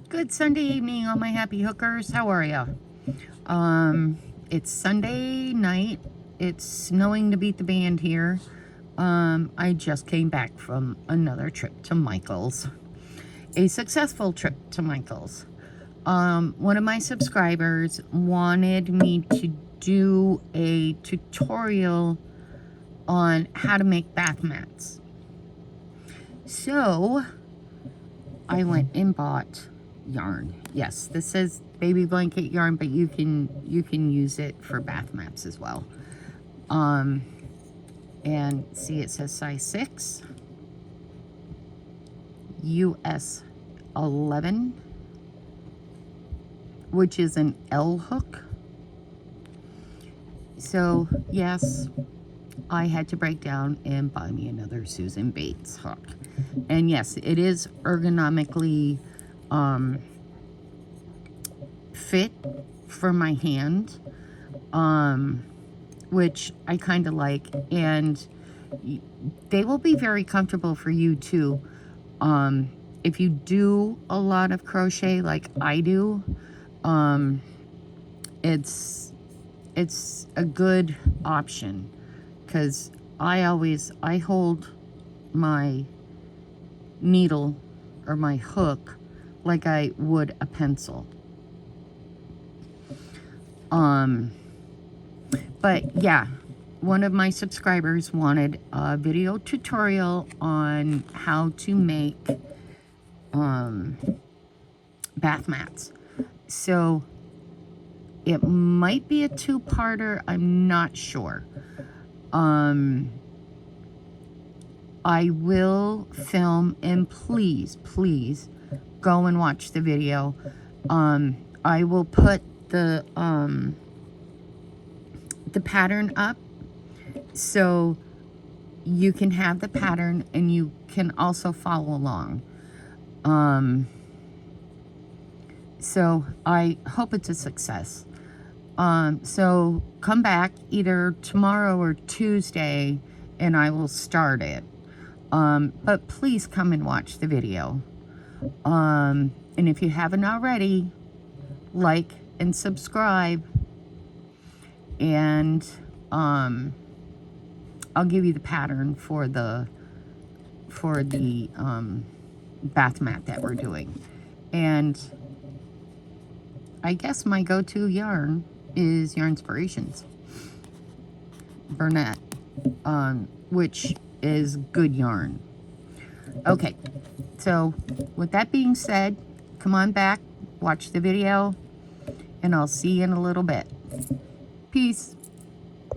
Good Sunday evening, all my happy hookers. How are ya? It's Sunday night. It's snowing to beat the band here. I just came back from another trip to Michael's. A successful trip to Michael's. One of my subscribers wanted me to do a tutorial on how to make bath mats. So, I went and bought yarn. Yes, this says baby blanket yarn, but you can use it for bath mats as well. And see, it says size 6, US 11, which is an L hook. So yes, I had to break down and buy me another Susan Bates hook. And yes, it is ergonomically fit for my hand, which I kind of like, and they will be very comfortable for you too. If you do a lot of crochet like I do, it's a good option, because I hold my needle or my hook like I would a pencil. But yeah, one of my subscribers wanted a video tutorial on how to make bath mats. So it might be a two-parter, I'm not sure. I will film, and please go and watch the video. I will put the pattern up so you can have the pattern and you can also follow along. So I hope it's a success. So come back either tomorrow or Tuesday and I will start it. But please come and watch the video. And if you haven't already, like and subscribe. And I'll give you the pattern for the bath mat that we're doing. And I guess my go-to yarn is Yarnspirations Burnett, which is good yarn. Okay, so with that being said, come on back, watch the video, and I'll see you in a little bit. Peace.